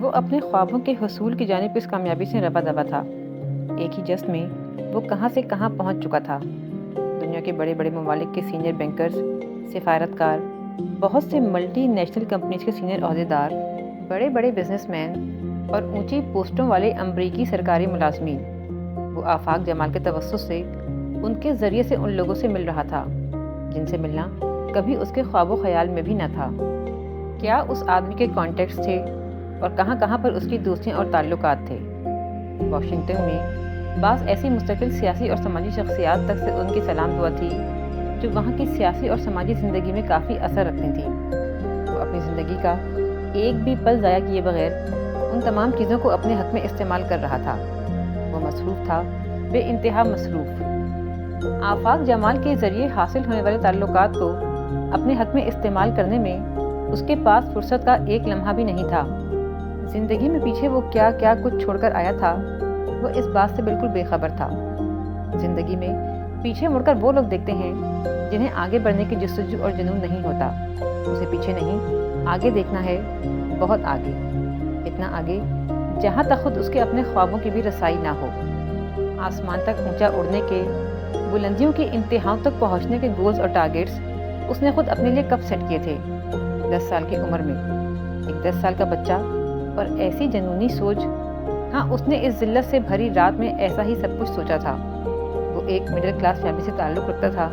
وہ اپنے خوابوں کے حصول کی جانب اس کامیابی سے ربا دبا تھا۔ ایک ہی جست میں وہ کہاں سے کہاں پہنچ چکا تھا۔ دنیا کے بڑے بڑے ممالک کے سینئر بینکرز، سفارتکار، بہت سے ملٹی نیشنل کمپنیز کے سینئر عہدیدار، بڑے بڑے بزنس مین اور اونچی پوسٹوں والے امریکی سرکاری ملازمین، وہ آفاق جمال کے توسط سے ان کے ذریعے سے ان لوگوں سے مل رہا تھا جن سے ملنا کبھی اس کے خواب و خیال میں بھی نہ تھا۔ کیا اس آدمی کے کانٹیکٹس تھے اور کہاں کہاں پر اس کی دوستیاں اور تعلقات تھے۔ واشنگٹن میں بعض ایسی مستقل سیاسی اور سماجی شخصیات تک سے ان کی سلام دعا تھی جو وہاں کی سیاسی اور سماجی زندگی میں کافی اثر رکھتی تھیں۔ وہ اپنی زندگی کا ایک بھی پل ضائع کیے بغیر ان تمام چیزوں کو اپنے حق میں استعمال کر رہا تھا۔ وہ مصروف تھا، بے انتہا مصروف۔ آفاق جمال کے ذریعے حاصل ہونے والے تعلقات کو اپنے حق میں استعمال کرنے میں اس کے پاس فرصت کا ایک لمحہ بھی نہیں تھا۔ زندگی میں پیچھے وہ کیا کیا کچھ چھوڑ کر آیا تھا، وہ اس بات سے بالکل بے خبر تھا۔ زندگی میں پیچھے مڑ کر وہ لوگ دیکھتے ہیں جنہیں آگے بڑھنے کی جستجو اور جنون نہیں ہوتا۔ اسے پیچھے نہیں، آگے دیکھنا ہے، بہت آگے، اتنا آگے جہاں تک خود اس کے اپنے خوابوں کی بھی رسائی نہ ہو۔ آسمان تک اونچا اڑنے کے، بلندیوں کی انتہاؤں تک پہنچنے کے گولز اور ٹارگیٹس اس نے خود اپنے لیے کب سیٹ کیے تھے؟ 10 سال کی عمر میں۔ ایک 10 سال کا بچہ اور ایسی جنونی سوچ۔ ہاں، اس نے اس ذلت سے بھری رات میں ایسا ہی سب کچھ سوچا تھا۔ وہ ایک مڈل کلاس فیملی سے تعلق رکھتا تھا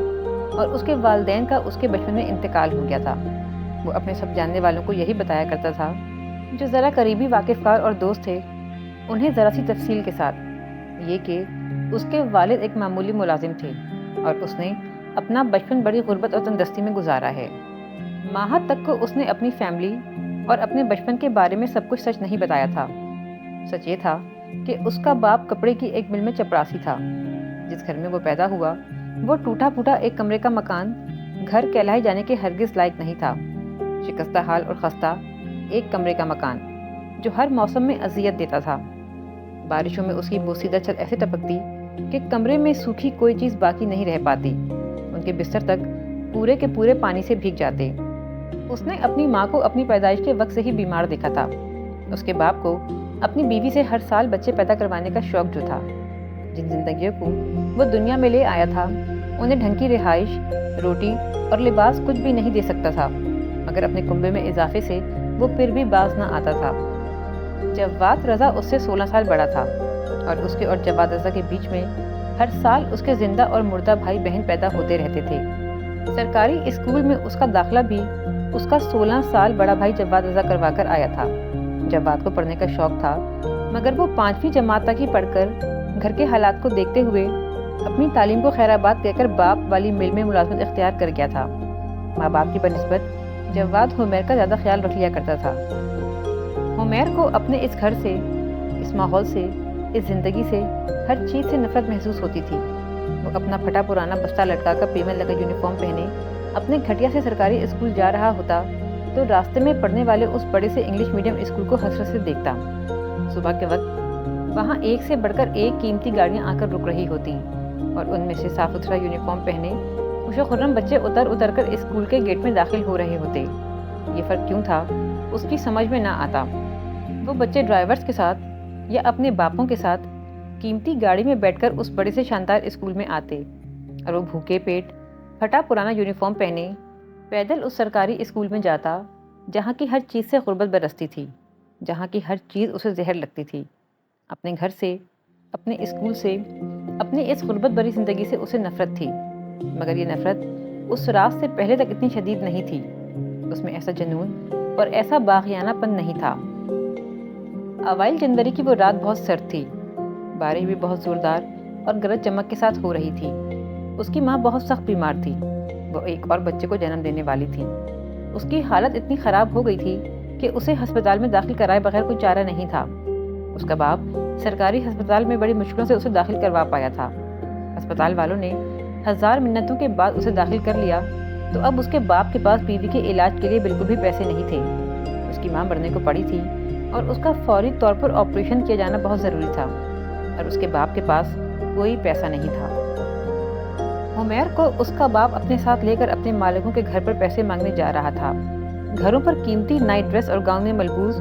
اور اس کے والدین کا اس کے بچپن میں انتقال ہو گیا تھا۔ وہ اپنے سب جاننے والوں کو یہی بتایا کرتا تھا، جو ذرا قریبی واقف کار اور دوست تھے انہیں ذرا سی تفصیل کے ساتھ، یہ کہ اس کے والد ایک معمولی ملازم تھے اور اس نے اپنا بچپن بڑی غربت اور تندرستی میں گزارا ہے۔ ماہر تک کو اس نے اپنی فیملی اور اپنے بچپن کے بارے میں سب کچھ سچ نہیں بتایا تھا۔ سچ یہ تھا کہ اس کا باپ کپڑے کی ایک مل میں چپراسی تھا۔ جس گھر میں وہ پیدا ہوا وہ ٹوٹا پھوٹا ایک کمرے کا مکان گھر کہلائے جانے کے ہرگز لائق نہیں تھا۔ شکستہ حال اور خستہ ایک کمرے کا مکان جو ہر موسم میں اذیت دیتا تھا۔ بارشوں میں اس کی بوسیدہ چھت ایسے ٹپکتی کہ کمرے میں سوکھی کوئی چیز باقی نہیں رہ پاتی۔ ان کے بستر تک پورے کے پورے پانی سے بھیگ جاتے۔ اس نے اپنی ماں کو اپنی پیدائش کے وقت سے ہی بیمار دیکھا تھا۔ اس کے باپ کو اپنی بیوی سے ہر سال بچے پیدا کروانے کا شوق جو تھا۔ جن زندگیوں کو وہ دنیا میں لے آیا تھا انہیں ڈھنگ کی رہائش، روٹی اور لباس کچھ بھی نہیں دے سکتا تھا، مگر اپنے کنبے میں اضافے سے وہ پھر بھی باز نہ آتا تھا۔ جواد رضا اس سے 16 سال بڑا تھا اور اس کے اور جواد رضا کے بیچ میں ہر سال اس کے زندہ اور مردہ بھائی بہن پیدا ہوتے رہتے تھے۔ سرکاری اسکول میں اس کا داخلہ بھی اس کا 16 سال بڑا بھائی جواد رضا کروا کر آیا تھا۔ جواد کو پڑھنے کا شوق تھا، مگر وہ 5ویں جماعت تک ہی پڑھ کر گھر کے حالات کو دیکھتے ہوئے اپنی تعلیم کو خیر آباد کہہ کر باپ والی مل میں ملازمت اختیار کر گیا تھا۔ ماں باپ کی بنسبت جواد ہومیر کا زیادہ خیال رکھ لیا کرتا تھا۔ ہومیر کو اپنے اس گھر سے، اس ماحول سے، اس زندگی سے، ہر چیز سے نفرت محسوس ہوتی تھی۔ وہ اپنا پھٹا پرانا بستہ لٹکا کر پیمن لگا یونیفارم پہنے اپنے گھٹیا سے سرکاری اسکول جا رہا ہوتا تو راستے میں پڑھنے والے اس بڑے سے انگلش میڈیم اسکول کو حسرت سے دیکھتا۔ صبح کے وقت وہاں ایک سے بڑھ کر ایک قیمتی گاڑیاں آ کر رک رہی ہوتی اور ان میں سے صاف ستھرا یونیفارم پہنے خوش و خرم بچے اتر کر اسکول کے گیٹ میں داخل ہو رہے ہوتے۔ یہ فرق کیوں تھا اس کی سمجھ میں نہ آتا۔ وہ بچے ڈرائیورز کے ساتھ یا اپنے باپوں کے ساتھ قیمتی گاڑی میں بیٹھ کر اس بڑے سے شاندار اسکول میں آتے اور وہ بھوکے پیٹ پھٹا پرانا یونیفارم پہنے پیدل اس سرکاری اسکول میں جاتا جہاں کی ہر چیز سے غربت برستی تھی، جہاں کی ہر چیز اسے زہر لگتی تھی۔ اپنے گھر سے، اپنے اسکول سے، اپنی اس غربت بری زندگی سے اسے نفرت تھی، مگر یہ نفرت اس رات سے پہلے تک اتنی شدید نہیں تھی۔ اس میں ایسا جنون اور ایسا باغیانہ پن نہیں تھا۔ اوائل جنوری کی وہ رات بہت سرد تھی، بارش بھی بہت زوردار اور گرج چمک کے ساتھ ہو رہی تھی۔ اس کی ماں بہت سخت بیمار تھی، وہ ایک اور بچے کو جنم دینے والی تھی۔ اس کی حالت اتنی خراب ہو گئی تھی کہ اسے ہسپتال میں داخل کرائے بغیر کوئی چارہ نہیں تھا۔ اس کا باپ سرکاری ہسپتال میں بڑی مشکلوں سے اسے داخل کروا پایا تھا۔ ہسپتال والوں نے 1000 منتوں کے بعد اسے داخل کر لیا تو اب اس کے باپ کے پاس بیوی کے علاج کے لیے بالکل بھی پیسے نہیں تھے۔ اس کی ماں مرنے کو پڑی تھی اور اس کا فوری طور پر آپریشن کیا جانا بہت ضروری تھا اور اس کے باپ کے پاس کوئی پیسہ نہیں تھا۔ ہومیر کو اس کا باپ اپنے ساتھ لے کر اپنے مالکوں کے گھر پر پیسے مانگنے جا رہا تھا۔ گھروں پر قیمتی نائٹ ڈریس اور گاؤن میں ملبوس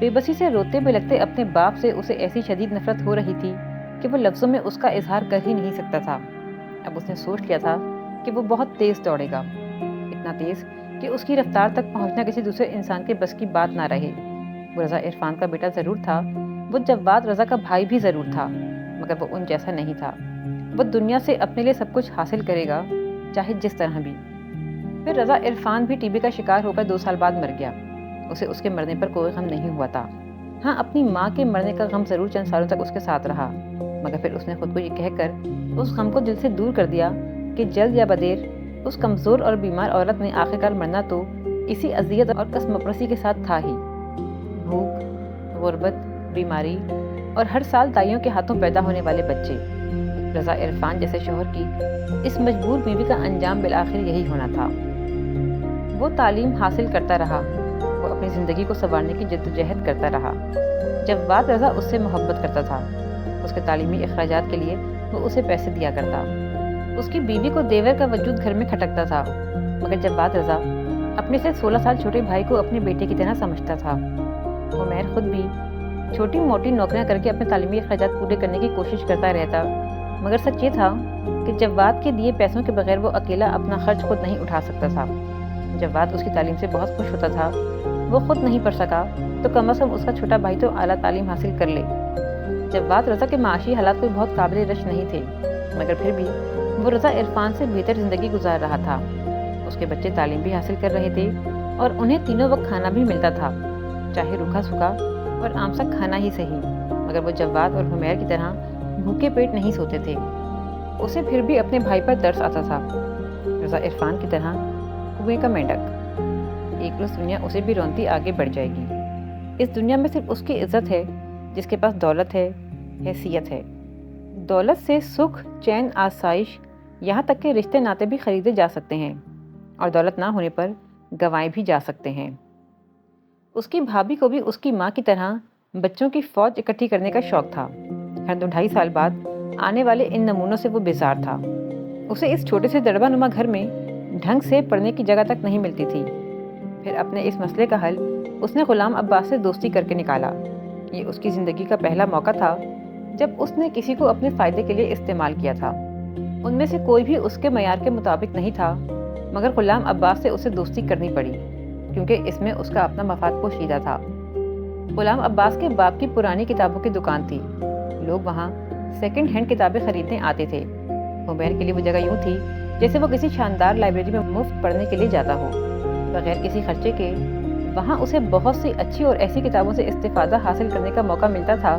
بے بسی سے روتے بے لگتے اپنے باپ سے اسے ایسی شدید نفرت ہو رہی تھی کہ وہ لفظوں میں اس کا اظہار کر ہی نہیں سکتا تھا۔ اب اس نے سوچ لیا تھا کہ وہ بہت تیز دوڑے گا، اتنا تیز کہ اس کی رفتار تک پہنچنا کسی دوسرے انسان کے بس کی بات نہ رہے۔ وہ رضا عرفان کا بیٹا ضرور تھا، وہ جواد رضا کا بھائی بھی ضرور تھا، مگر وہ ان جیسا نہیں تھا۔ وہ دنیا سے اپنے لیے سب کچھ حاصل کرے گا، چاہے جس طرح بھی۔ پھر رضا عرفان بھی ٹی بی کا شکار ہو کر 2 سال بعد مر گیا۔ اسے اس کے مرنے پر کوئی غم نہیں ہوا تھا۔ ہاں، اپنی ماں کے مرنے کا غم ضرور چند سالوں تک اس کے ساتھ رہا، مگر پھر اس نے خود کو یہ کہہ کر اس غم کو دل سے دور کر دیا کہ جلد یا بدیر اس کمزور اور بیمار عورت نے آخرکار مرنا تو اسی اذیت اور قسم پرستی کے ساتھ تھا ہی۔ بھوک، غربت، بیماری اور ہر سال دائیوں کے ہاتھوں پیدا ہونے والے بچے۔ رضا عرفان جیسے شوہر کی اس مجبور بیوی کا انجام بالآخر یہی ہونا تھا۔ وہ تعلیم حاصل کرتا رہا، وہ اپنی زندگی کو سنوارنے کی جدوجہد کرتا رہا۔ جواد رضا اس سے محبت کرتا تھا، اس کے تعلیمی اخراجات کے لیے وہ اسے پیسے دیا کرتا۔ اس کی بیوی کو دیور کا وجود گھر میں کھٹکتا تھا، مگر جواد رضا اپنے سے 16 سال چھوٹے بھائی کو اپنے بیٹے کی طرح سمجھتا تھا۔ عمیر خود بھی چھوٹی موٹی نوکریاں کر کے اپنے تعلیمی اخراجات پورے کرنے کی کوشش کرتا رہتا، مگر سچ یہ تھا کہ جواد کے دیے پیسوں کے بغیر وہ اکیلا اپنا خرچ خود نہیں اٹھا سکتا تھا۔ جواد اس کی تعلیم سے بہت خوش ہوتا تھا۔ وہ خود نہیں پڑھ سکا تو کم از کم اس کا چھوٹا بھائی تو اعلیٰ تعلیم حاصل کر لے۔ جواد رضا کے معاشی حالات کوئی بہت قابل رشک نہیں تھے، مگر پھر بھی وہ رضا عرفان سے بہتر زندگی گزار رہا تھا۔ اس کے بچے تعلیم بھی حاصل کر رہے تھے اور انہیں تینوں وقت کھانا بھی ملتا تھا، چاہے روکھا سوکھا اور عام سا کھانا ہی صحیح، مگر وہ جواد اور حمیر کی طرح بھوکے پیٹ نہیں سوتے تھے۔ اسے پھر بھی اپنے بھائی پر ترس آتا تھا، رضا عرفان کی طرح کنویں کا مینڈک۔ ایک روز دنیا اسے بھی رونتی آگے بڑھ جائے گی۔ اس دنیا میں صرف اس کی عزت ہے جس کے پاس دولت ہے، حیثیت ہے۔ دولت سے سکھ، چین، آسائش، یہاں تک کہ رشتے ناتے بھی خریدے جا سکتے ہیں، اور دولت نہ ہونے پر گنوائے بھی جا سکتے ہیں۔ اس کی بھابھی کو بھی اس کی ماں کی طرح بچوں کی فوج اکٹھی کرنے کا شوق تھا۔ ہر 2-2.5 سال بعد آنے والے ان نمونوں سے وہ بیزار تھا۔ اسے اس چھوٹے سے دڑبا نما گھر میں ڈھنگ سے پڑھنے کی جگہ تک نہیں ملتی تھی۔ پھر اپنے اس مسئلے کا حل اس نے غلام عباس سے دوستی کر کے نکالا۔ یہ اس کی زندگی کا پہلا موقع تھا جب اس نے کسی کو اپنے فائدے کے لیے استعمال کیا تھا۔ ان میں سے کوئی بھی اس کے معیار کے مطابق نہیں تھا، مگر غلام عباس سے اسے دوستی کرنی پڑی کیونکہ اس میں اس کا اپنا مفاد پوشیدہ تھا۔ غلام عباس کے باپ کی پرانی کتابوں کی دکان تھی، لوگ وہاں سیکنڈ ہینڈ کتابیں خریدنے آتے تھے۔ عمیر کے لیے وہ جگہ یوں تھی جیسے وہ کسی شاندار لائبریری میں مفت پڑھنے کے لیے جاتا ہو، بغیر کسی خرچے کے۔ وہاں اسے بہت سی اچھی اور ایسی کتابوں سے استفادہ حاصل کرنے کا موقع ملتا تھا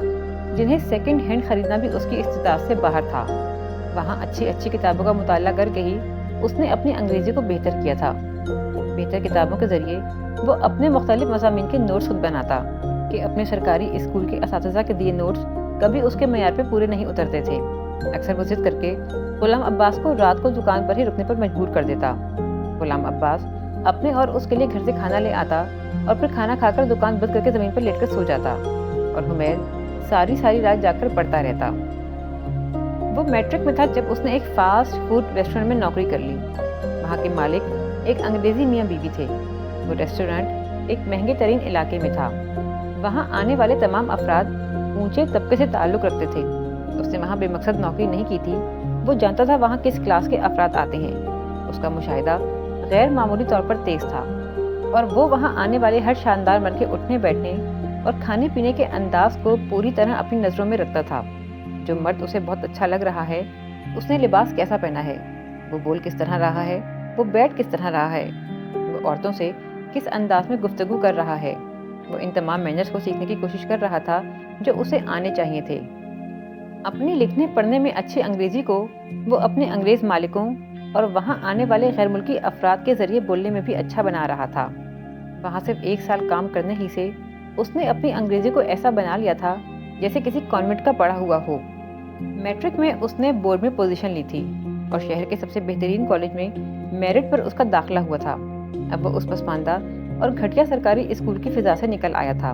جنہیں سیکنڈ ہینڈ خریدنا بھی اس کی استطاعت سے باہر تھا۔ وہاں اچھی کتابوں کا مطالعہ کر کے ہی اس نے اپنی انگریزی کو بہتر کیا تھا۔ بہتر کتابوں کے ذریعے وہ اپنے مختلف مضامین کے نوٹس خود بناتا کہ اپنے سرکاری اسکول کے اساتذہ کے دیے نوٹس کبھی اس کے معیار پہ پورے نہیں اترتے تھے۔ اکثر وہ ضد کر کے غلام عباس کو رات کو دکان پر ہی رکنے پر مجبور کر دیتا۔ غلام عباس اپنے اور اس کے لیے گھر سے کھانا لے آتا اور پھر کھانا کھا کر دکان بند کر کے زمین پر لیٹ کر سو جاتا، اور حمیر ساری رات جا کر پڑھتا رہتا۔ وہ میٹرک میں تھا جب اس نے ایک فاسٹ فوڈ ریسٹورنٹ میں نوکری کر لی۔ وہاں کے مالک ایک انگریزی میاں بیوی تھے۔ وہ ریسٹورنٹ ایک مہنگے ترین علاقے میں تھا۔ وہاں آنے والے تمام افراد اونچے طبقے سے تعلق رکھتے تھے۔ اس نے وہاں بے مقصد نوکری نہیں کی تھی، وہ جانتا تھا وہاں کس کلاس کے افراد آتے ہیں۔ اس کا مشاہدہ غیر معمولی طور پر تیز تھا، اور وہ وہاں آنے والے ہر شاندار مرد کے اٹھنے بیٹھنے اور کھانے پینے کے انداز کو پوری طرح اپنی نظروں میں رکھتا تھا۔ جو مرد اسے بہت اچھا لگ رہا ہے، اس نے لباس کیسا پہنا ہے، وہ بول کس طرح رہا ہے، وہ بیٹھ کس طرح رہا ہے، وہ عورتوں سے کس انداز میں گفتگو کر رہا ہے، وہ ان تمام مینرز کو سیکھنے کی کوشش کر رہا تھا جو اسے آنے چاہیے تھے۔ اپنی لکھنے پڑھنے میں اچھی انگریزی کو وہ اپنے انگریز مالکوں اور وہاں آنے والے غیر ملکی افراد کے ذریعے بولنے میں بھی اچھا بنا رہا تھا۔ وہاں صرف 1 سال کام کرنے ہی سے اس نے اپنی انگریزی کو ایسا بنا لیا تھا جیسے کسی کانوینٹ کا پڑھا ہوا ہو۔ میٹرک میں اس نے بورڈ میں پوزیشن لی تھی اور شہر کے سب سے بہترین کالج میں میرٹ پر اس کا داخلہ ہوا تھا۔ اب وہ اس پسماندہ اور گھٹیا سرکاری اسکول کی فضا سے نکل آیا تھا۔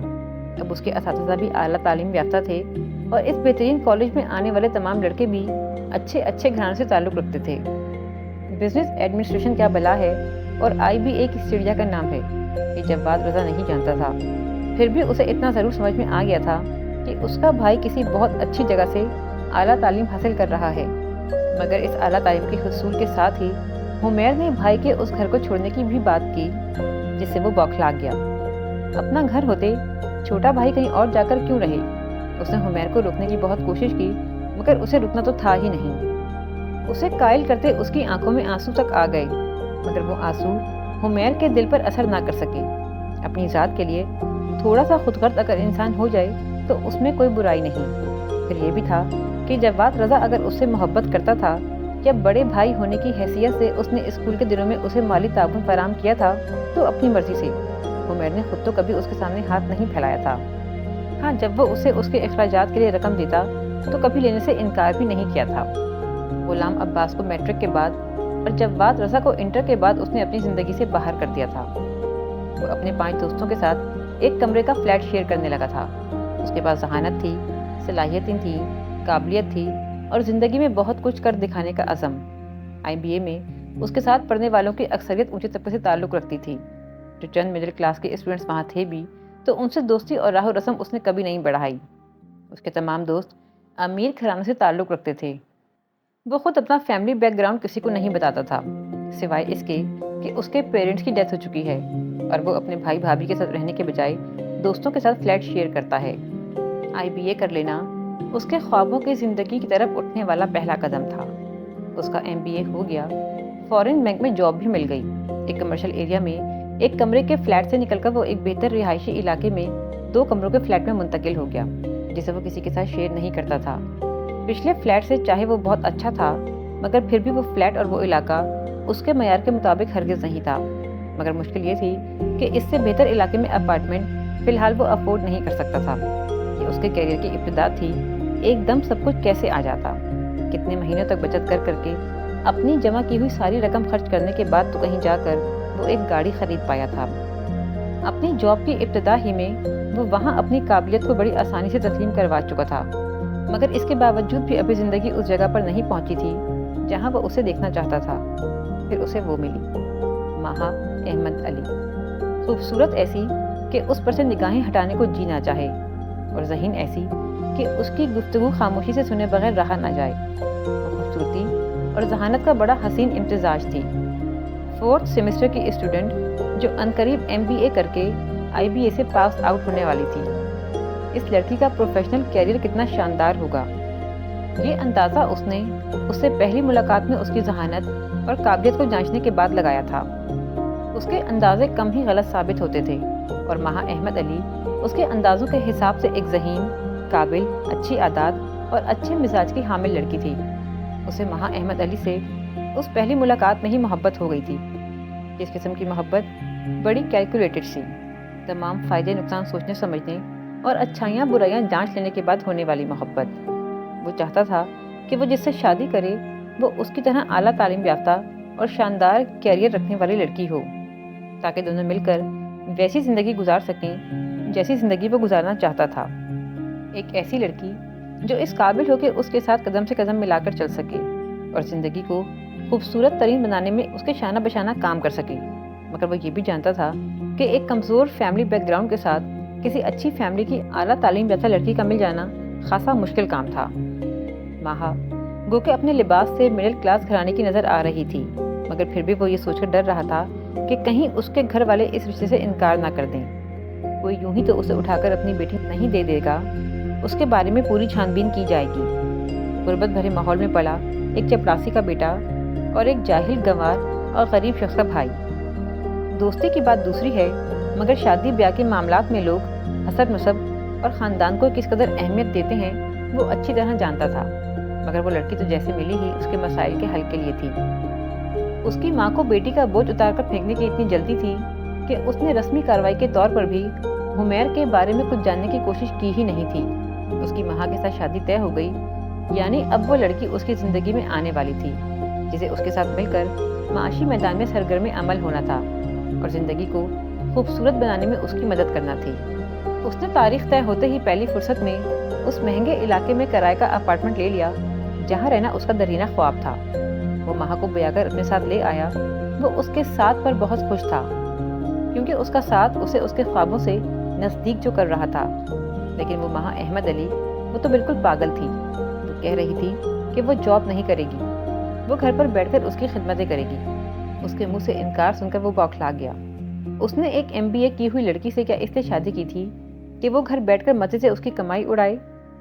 اب اس کے اساتذہ بھی اعلیٰ تعلیم یافتہ تھے اور اس بہترین کالج میں آنے والے تمام لڑکے بھی اچھے گھرانے سے تعلق رکھتے تھے۔ بزنس ایڈمنسٹریشن کیا بلا ہے اور IBA کس چڑیا کا نام ہے، یہ جواد رضا نہیں جانتا تھا۔ پھر بھی اسے اتنا ضرور سمجھ میں آ گیا تھا کہ اس کا بھائی کسی بہت اچھی جگہ سے اعلیٰ تعلیم حاصل کر رہا ہے، مگر اس اعلیٰ تعلیم کے حصول کے ساتھ ہی حمیر نے بھائی کے اس گھر کو چھوڑنے کی بھی بات کی جس سے وہ بوکھلا گیا۔ اپنا گھر ہوتے چھوٹا بھائی کہیں اور جا کر کیوں رہے؟ اس نے حمیر کو روکنے کی بہت کوشش کی، مگر اسے رکنا تو تھا ہی نہیں۔ اسے قائل کرتے اس کی آنکھوں میں آنسو تک آ گئے، مگر وہ آنسو حمیر کے دل پر اثر نہ کر سکے۔ اپنی ذات کے لیے تھوڑا سا خود غرض اگر انسان ہو جائے تو اس میں کوئی برائی نہیں۔ پھر یہ بھی تھا کہ جواد رضا اگر اس سے محبت کرتا تھا یا بڑے بھائی ہونے کی حیثیت سے اس نے اسکول کے دنوں میں اسے مالی تعاون فراہم کیا تھا تو اپنی مرضی سے۔ حمیر نے خود تو کبھی اس کے سامنے ہاتھ نہیں پھیلایا تھا۔ ہاں، جب وہ اسے اس کے اخراجات کے لیے رقم دیتا تو کبھی لینے سے انکار بھی نہیں کیا تھا۔ غلام عباس کو میٹرک کے بعد اور جواد رضا کو انٹر کے بعد اس نے اپنی زندگی سے باہر کر دیا تھا۔ وہ اپنے 5 دوستوں کے ساتھ ایک کمرے کا فلیٹ شیئر کرنے لگا تھا۔ اس کے پاس ذہانت تھی، صلاحیتیں تھیں، قابلیت تھی اور زندگی میں بہت کچھ کر دکھانے کا عزم۔ IBA میں اس کے ساتھ پڑھنے والوں کی اکثریت اونچے طبقے سے تعلق رکھتی تھی۔ جو چند مڈل کلاس کے اسٹوڈنٹس وہاں تھے بھی تو ان سے دوستی اور راہ و رسم اس نے کبھی نہیں بڑھائی۔ اس کے تمام دوست امیر گھرانے سے تعلق رکھتے تھے۔ وہ خود اپنا فیملی بیک گراؤنڈ کسی کو نہیں بتاتا تھا، سوائے اس کے کہ اس کے پیرنٹس کی ڈیتھ ہو چکی ہے اور وہ اپنے بھائی بھابھی کے ساتھ رہنے کے بجائے دوستوں کے ساتھ فلیٹ شیئر کرتا ہے۔ IBA کر لینا اس کے خوابوں کی زندگی کی طرف اٹھنے والا پہلا قدم تھا۔ اس کا MBA ہو گیا، فورن بینک میں جاب بھی مل گئی۔ ایک کمرشل ایریا میں ایک کمرے کے فلیٹ سے نکل کر وہ ایک بہتر رہائشی علاقے میں 2 کمروں کے فلیٹ میں منتقل ہو گیا، جسے وہ کسی کے ساتھ شیئر نہیں کرتا تھا۔ پچھلے فلیٹ سے چاہے وہ بہت اچھا تھا، مگر پھر بھی وہ فلیٹ اور وہ علاقہ اس کے معیار کے مطابق ہرگز نہیں تھا۔ مگر مشکل یہ تھی کہ اس سے بہتر علاقے میں اپارٹمنٹ فی الحال وہ افورڈ نہیں کر سکتا تھا۔ یہ اس کے کیریئر کی ابتدا تھی۔ ایک دم سب کچھ کیسے آ جاتا؟ کتنے مہینوں تک بچت کر کے اپنی جمع کی ہوئی ساری رقم خرچ کرنے کے بعد تو کہیں جا کر وہ ایک گاڑی خرید پایا تھا۔ اپنی جاب کی ابتدا ہی میں وہ وہاں اپنی قابلیت کو بڑی آسانی سے تسلیم کروا چکا تھا، مگر اس کے باوجود بھی ابھی زندگی اس جگہ پر نہیں پہنچی تھی جہاں وہ اسے دیکھنا چاہتا تھا۔ پھر اسے وہ ملی، ماہا احمد علی، خوبصورت ایسی کہ اس پر سے نگاہیں ہٹانے کو جی نہ چاہے، اور ذہین ایسی کہ اس کی گفتگو خاموشی سے سنے بغیر رہا نہ جائے۔ خوبصورتی اور ذہانت کا بڑا حسین امتزاج تھی۔ 4th سیمسٹر کی اسٹوڈنٹ جو عنقریب MBA کر کے IBA سے پاس آؤٹ ہونے والی تھی۔ اس لڑکی کا پروفیشنل کیریئر کتنا شاندار ہوگا، یہ اندازہ اس نے اس سے پہلی ملاقات میں اس کی ذہانت اور قابلیت کو جانچنے کے بعد لگایا تھا۔ اس کے اندازے کم ہی غلط ثابت ہوتے تھے، اور ماہا احمد علی اس کے اندازوں کے حساب سے ایک ذہین، قابل، اچھی عادات اور اچھے مزاج کی حامل لڑکی تھی۔ اسے ماہا احمد علی سے اس پہلی ملاقات میں ہی محبت ہو گئی تھی۔ اس قسم کی محبت بڑی کیلکولیٹڈ سی، تمام فائدے نقصان سوچنے سمجھنے اور اچھائیاں برائیاں جانچ لینے کے بعد ہونے والی محبت۔ وہ چاہتا تھا کہ وہ جس سے شادی کرے وہ اس کی طرح اعلیٰ تعلیم یافتہ اور شاندار کیریئر رکھنے والی لڑکی ہو، تاکہ دونوں مل کر ویسی زندگی گزار سکیں جیسی زندگی وہ گزارنا چاہتا تھا۔ ایک ایسی لڑکی جو اس قابل ہو کہ اس کے ساتھ قدم سے قدم ملا کر چل سکے اور زندگی کو خوبصورت ترین بنانے میں اس کے شانہ بشانہ کام کر سکے۔ مگر وہ یہ بھی جانتا تھا کہ ایک کمزور فیملی بیک گراؤنڈ کے ساتھ کسی اچھی فیملی کی اعلیٰ تعلیم یافتہ لڑکی کا مل جانا خاصا مشکل کام تھا۔ ماہا گو کہ اپنے لباس سے مڈل کلاس گھرانے کی نظر آ رہی تھی، مگر پھر بھی وہ یہ سوچ کر ڈر رہا تھا کہ کہیں اس کے گھر والے اس رشتے سے انکار نہ کر دیں۔ کوئی یوں ہی تو اسے اٹھا کر اپنی بیٹی نہیں دے دے گا، اس کے بارے میں پوری چھان بین کی جائے گی۔ غربت بھرے ماحول میں پلا ایک چپڑاسی کا بیٹا اور ایک جاہل گنوار اور غریب شخص کا بھائی۔ دوستی کی بات دوسری ہے، مگر شادی بیاہ کے معاملات میں لوگ حسب نسب اور خاندان کو کس قدر اہمیت دیتے ہیں وہ اچھی طرح جانتا تھا۔ مگر وہ لڑکی تو جیسے ملی ہی اس کے مسائل کے حل کے لیے تھی۔ اس کی ماں کو بیٹی کا بوجھ اتار کر پھینکنے کی اتنی جلدی تھی کہ اس نے رسمی کارروائی کے طور پر بھی حمیر کے بارے میں کچھ جاننے کی کوشش کی ہی نہیں تھی۔ اس کی ماں کے ساتھ شادی طے ہو گئی، یعنی اب وہ لڑکی اس کی زندگی میں آنے والی تھی، جسے اس کے ساتھ مل کر معاشی میدان میں سرگرم عمل ہونا تھا اور زندگی کو خوبصورت بنانے میں اس کی مدد کرنا تھی۔ اس نے تاریخ طے ہوتے ہی پہلی فرصت میں اس مہنگے علاقے میں کرائے کا اپارٹمنٹ لے لیا جہاں رہنا اس کا درینہ خواب تھا۔ وہ ماہا کو بیا کر اپنے ساتھ لے آیا۔ وہ اس کے ساتھ پر بہت خوش تھا کیونکہ اس کا ساتھ اسے اس کے خوابوں سے نزدیک جو کر رہا تھا، لیکن وہ ماں احمد علی وہ تو بالکل پاگل تھی۔ وہ کہہ رہی تھی کہ وہ جاب نہیں کرے گی، وہ گھر پر بیٹھ کر اس کی خدمتیں کرے گی۔ اس کے منہ سے انکار سن کر وہ بوکھلا گیا۔ اس نے ایک MBA کی ہوئی لڑکی سے کیا اس لیے شادی کی تھی کہ وہ گھر بیٹھ کر مزے سے اس کی کمائی اڑائے،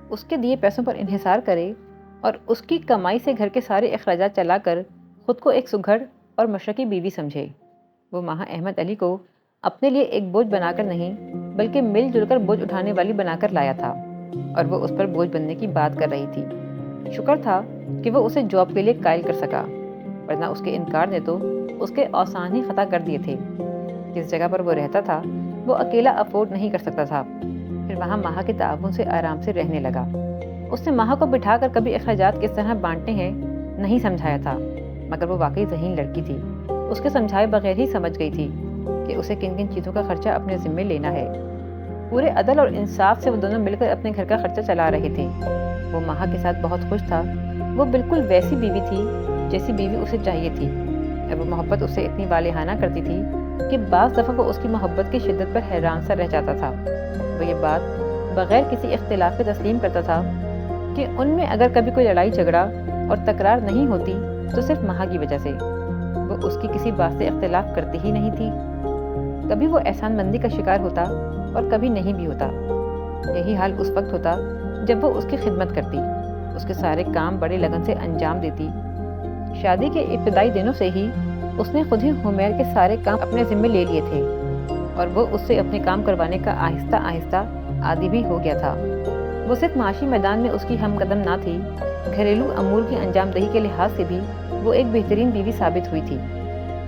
اس کے دیے پیسوں پر انحصار کرے اور اس کی کمائی سے گھر کے سارے اخراجات چلا کر خود کو ایک سگھڑ اور مشرقی بیوی سمجھے۔ وہ ماں احمد علی کو اپنے لیے ایک بوجھ بنا کر نہیں بلکہ مل جل کر بوجھ اٹھانے والی بنا کر لایا تھا، اور وہ اس پر بوجھ بننے کی بات کر رہی تھی۔ شکر تھا کہ وہ اسے جاب کے لیے قائل کر سکا، ورنہ اس کے انکار نے تو اس کے اوسان ہی خطا کر دیے تھے۔ جس جگہ پر وہ رہتا تھا وہ اکیلا افورڈ نہیں کر سکتا تھا، پھر وہاں ماہا کے تعاون سے آرام سے رہنے لگا۔ اس نے ماہا کو بٹھا کر کبھی اخراجات کس طرح بانٹنے ہیں نہیں سمجھایا تھا، مگر وہ واقعی ذہین لڑکی تھی۔ اس کے سمجھائے بغیر ہی سمجھ گئی تھی کہ اسے کن کن چیزوں کا خرچہ اپنے ذمے لینا ہے۔ پورے عدل اور انصاف سے وہ دونوں مل کر اپنے گھر کا خرچہ چلا رہے تھے۔ وہ ماہا کے ساتھ بہت خوش تھا۔ وہ بالکل ویسی بیوی تھی جیسی بیوی اسے چاہیے تھی، اور وہ محبت اسے اتنی والہانہ کرتی تھی کہ بعض دفعہ وہ اس کی محبت کی شدت پر حیران سا رہ جاتا تھا۔ وہ یہ بات بغیر کسی اختلاف کے تسلیم کرتا تھا کہ ان میں اگر کبھی کوئی لڑائی جھگڑا اور تکرار نہیں ہوتی تو صرف ماہا کی وجہ سے۔ وہ اس کی کسی بات سے اختلاف کرتی ہی نہیں تھی۔ کبھی وہ احسان مندی کا شکار ہوتا اور کبھی نہیں بھی ہوتا۔ یہی حال اس وقت ہوتا جب وہ اس کی خدمت کرتی، اس کے سارے کام بڑے لگن سے انجام دیتی۔ شادی کے ابتدائی دنوں سے ہی اس نے خود ہی حمیر کے سارے کام اپنے ذمے لے لیے تھے، اور وہ اس سے اپنے کام کروانے کا آہستہ آہستہ عادی بھی ہو گیا تھا۔ وہ صرف معاشی میدان میں اس کی ہم قدم نہ تھی، گھریلو امور کی انجام دہی کے لحاظ سے بھی وہ ایک بہترین بیوی ثابت ہوئی تھی۔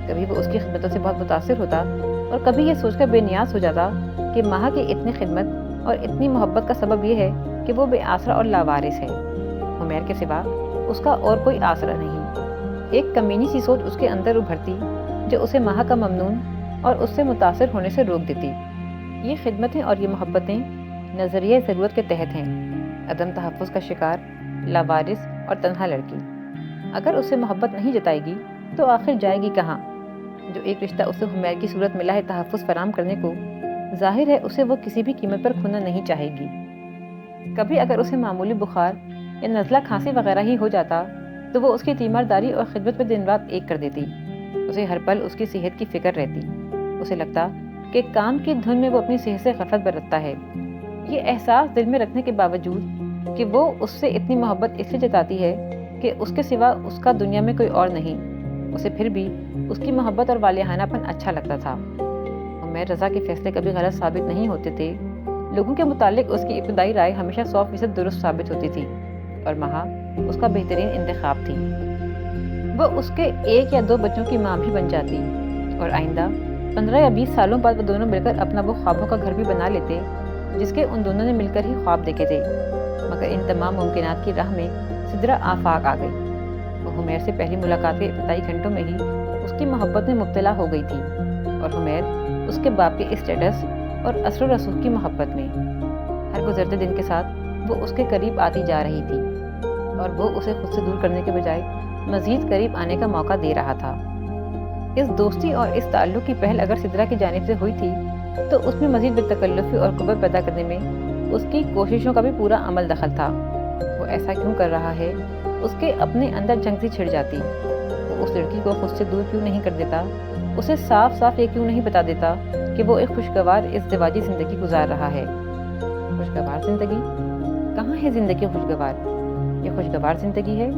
کبھی وہ اس کی خدمتوں سے بہت متاثر ہوتا اور کبھی یہ سوچ کر بے نیاز ہو جاتا کہ ماہا کی اتنی خدمت اور اتنی محبت کا سبب یہ ہے کہ وہ بے آسرا اور لاوارث ہے۔ حمیر کے سوا اس کا اور کوئی آسرا نہیں۔ ایک کمینی سی سوچ اس کے اندر ابھرتی جو اسے ماہا کا ممنون اور اس سے متاثر ہونے سے روک دیتی۔ یہ خدمتیں اور یہ محبتیں نظریہ ضرورت کے تحت ہیں۔ عدم تحفظ کا شکار، لاوارث اور تنہا لڑکی اگر اس سے محبت نہیں جتائے گی تو آخر جائے گی کہاں؟ جو ایک رشتہ اسے حمیر کی صورت ملا ہے تحفظ فراہم کرنے کو، ظاہر ہے اسے وہ کسی بھی قیمت پر کھونا نہیں چاہے گی۔ کبھی اگر اسے معمولی بخار یا نزلہ کھانسی وغیرہ ہی ہو جاتا تو وہ اس کی تیمارداری اور خدمت پہ دن رات ایک کر دیتی۔ اسے ہر پل اس کی صحت کی فکر رہتی۔ اسے لگتا کہ کام کی دھن میں وہ اپنی صحت سے غفلت برتتا ہے۔ یہ احساس دل میں رکھنے کے باوجود کہ وہ اس سے اتنی محبت اس لیے جتاتی ہے کہ اس کے سوا اس کا دنیا میں کوئی اور نہیں، اسے پھر بھی اس کی محبت اور والہانہ پن اچھا لگتا تھا۔ حمیر رضا کے فیصلے کبھی غلط ثابت نہیں ہوتے تھے۔ لوگوں کے متعلق اس کی ابتدائی رائے ہمیشہ 100% درست ثابت ہوتی تھی، اور ماہا اس کا بہترین انتخاب تھی۔ وہ اس کے 1 یا 2 بچوں کی ماں بھی بن جاتی، اور آئندہ 15 یا 20 سالوں بعد وہ دونوں مل کر اپنا وہ خوابوں کا گھر بھی بنا لیتے جس کے ان دونوں نے مل کر ہی خواب دیکھے تھے۔ مگر ان تمام ممکنات کی راہ میں سدرا آفاق آ گئی۔ وہ حمیر سے پہلی ملاقات کے ابتدائی گھنٹوں میں ہی اس کی محبت میں مبتلا ہو گئی تھی، اور حمیر اس کے باپ کے اسٹیٹس اور اثر و رسوخ کی محبت میں۔ ہر گزرتے دن کے ساتھ وہ اس کے قریب آتی جا رہی تھی، اور وہ اسے خود سے دور کرنے کے بجائے مزید قریب آنے کا موقع دے رہا تھا۔ اس دوستی اور اس تعلق کی پہل اگر سدرا کی جانب سے ہوئی تھی تو اس میں مزید بے تکلفی اور قوت پیدا کرنے میں اس کی کوششوں کا بھی پورا عمل دخل تھا۔ وہ ایسا کیوں کر رہا ہے؟ اس کے اپنے اندر جنگ سی چھڑ جاتی۔ وہ اس لڑکی کو خود سے دور کیوں نہیں کر دیتا؟ اسے صاف صاف یہ کیوں نہیں بتا دیتا کہ وہ ایک خوشگوار ازدواجی زندگی گزار رہا ہے؟ خوشگوار زندگی؟ کہاں ہے زندگی خوشگوار؟ یہ خوشگوار زندگی ہے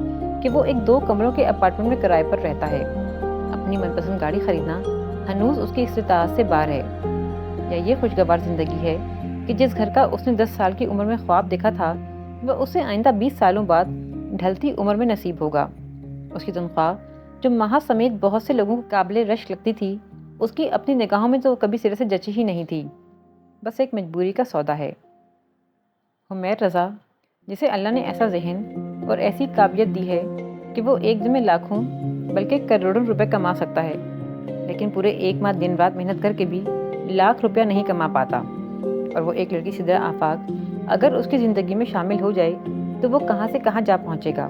کہ وہ ایک 2 کمروں کے اپارٹمنٹ میں کرائے پر رہتا ہے۔ اپنی من پسند گاڑی خریدنا ہنوز اس کی استطاعت سے باہر ہے۔ یا یہ خوشگوار زندگی ہے کہ جس گھر کا اس نے 10 سال کی عمر میں خواب دیکھا تھا وہ اسے آئندہ 20 سالوں بعد ڈھلتی عمر میں نصیب ہوگا۔ اس کی تنخواہ جو ماہا سمیت بہت سے لوگوں کو قابل رشک لگتی تھی، اس کی اپنی نگاہوں میں تو کبھی سرے سے جچی ہی نہیں تھی، بس ایک مجبوری کا سودا ہے۔ حمیر رضا، جسے اللہ نے ایسا ذہن اور ایسی قابلیت دی ہے کہ وہ ایک دن میں لاکھوں بلکہ کروڑوں روپے کما سکتا ہے، لیکن پورے 1 ماہ دن رات محنت کر کے بھی لاکھ روپیہ نہیں کما پاتا، اور وہ ایک لڑکی سدرا آفاق اگر اس کی زندگی میں شامل ہو جائے تو وہ کہاں سے کہاں جا پہنچے گا۔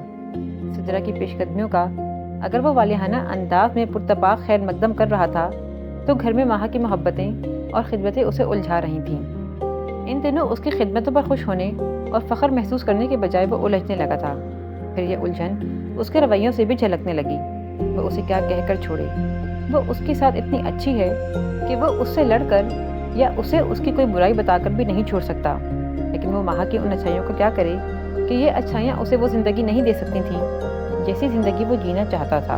سدرا کی پیش قدمیوں کا اگر وہ والہانہ انداز میں پرتپاک خیر مقدم کر رہا تھا تو گھر میں ماہا کی محبتیں اور خدمتیں اسے الجھا رہی تھیں۔ ان دنوں اس کی خدمتوں پر خوش ہونے اور فخر محسوس کرنے کے بجائے وہ الجھنے لگا تھا۔ پھر یہ الجھن اس کے رویوں سے بھی جھلکنے لگی۔ وہ اسے کیا کہہ کر چھوڑے؟ وہ اس کے ساتھ اتنی اچھی ہے کہ وہ اس سے لڑ کر یا اسے اس کی کوئی برائی بتا کر بھی نہیں چھوڑ سکتا، لیکن وہ مہا کی ان اچھائیوں کو کیا کرے کہ یہ اچھائیاں اسے وہ زندگی نہیں دے سکتی تھیں جیسی زندگی وہ جینا چاہتا تھا۔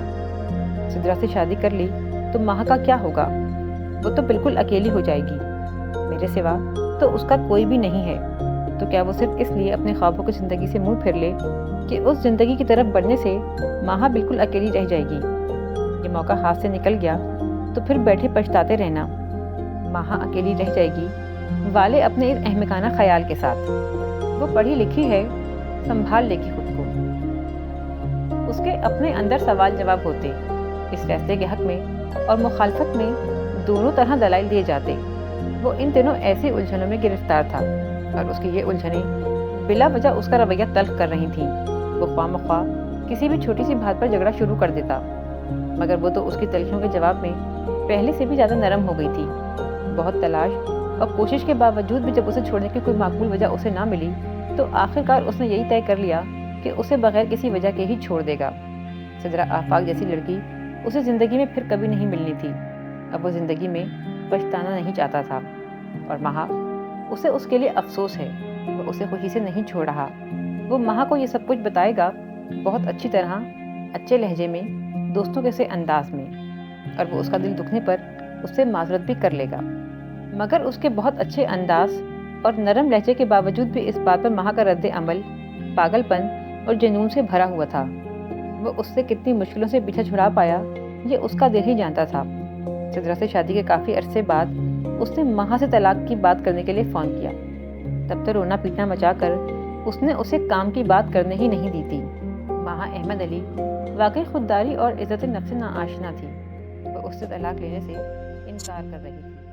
سدرا سے شادی کر لی تو مہا کا کیا ہوگا؟ وہ تو بالکل اکیلی ہو جائے گی۔ میرے سوا تو اس کا کوئی بھی نہیں ہے، تو کیا وہ صرف اس لیے اپنے خوابوں کی زندگی سے منہ پھیر لے کہ اس زندگی کی طرف بڑھنے سے مہا بالکل اکیلی رہ جائے گی؟ یہ موقع ہاتھ سے نکل گیا تو پھر بیٹھے پچھتاتے رہنا۔ مہا اکیلی رہ جائے گی والے اپنے اس احمقانہ خیال کے ساتھ۔ وہ پڑھی لکھی ہے، سنبھال لے گی خود کو۔ اس کے اپنے اندر سوال جواب ہوتے، اس فیصلے کے حق میں اور مخالفت میں دونوں طرح دلائل دیے جاتے۔ وہ ان دنوں ایسی الجھنوں میں گرفتار تھا اور اس کی یہ الجھنیں بلا وجہ اس کا رویہ تلخ کر رہی تھیں۔ وہ خواہ مخواہ کسی بھی چھوٹی سی بات پر جھگڑا شروع کر دیتا، مگر وہ تو اس کی تلخیوں کے جواب میں پہلے سے بھی زیادہ نرم ہو گئی تھی۔ بہت تلاش اور کوشش کے باوجود بھی جب اسے چھوڑنے کی کوئی معقول وجہ اسے نہ ملی تو آخرکار اس نے یہی طے کر لیا کہ اسے بغیر کسی وجہ کے ہی چھوڑ دے گا۔ سدرا آفاق جیسی لڑکی اسے زندگی میں پھر کبھی نہیں ملنی تھی۔ اب وہ زندگی میں پچھتانا نہیں چاہتا تھا، اور مہا اسے اس کے لیے افسوس ہے۔ وہ اسے خوشی سے نہیں چھوڑ رہا۔ وہ مہا کو یہ سب کچھ بتائے گا، بہت اچھی طرح، اچھے لہجے میں، دوستوں کے سے انداز میں، اور وہ اس کا دل دکھنے پر اس سے معذرت بھی کر لے گا۔ مگر اس کے بہت اچھے انداز اور نرم لہجے کے باوجود بھی اس بات پر مہا کا رد عمل پاگل پن اور جنون سے بھرا ہوا تھا۔ وہ اس سے کتنی مشکلوں سے پیچھا چھڑا پایا یہ اس کا دل ہی جانتا تھا۔ سدرا سے شادی کے کافی عرصے بعد اس نے مہا سے طلاق کی بات کرنے کے لیے فون کیا۔ تب تو رونا پیٹنا مچا کر اس نے اسے کام کی بات کرنے ہی نہیں دی تھی۔ مہا احمد علی واقعی خودداری اور عزت نفس ناآشنا تھی۔ وہ اس سے طلاق لینے سے انکار کر رہی تھی۔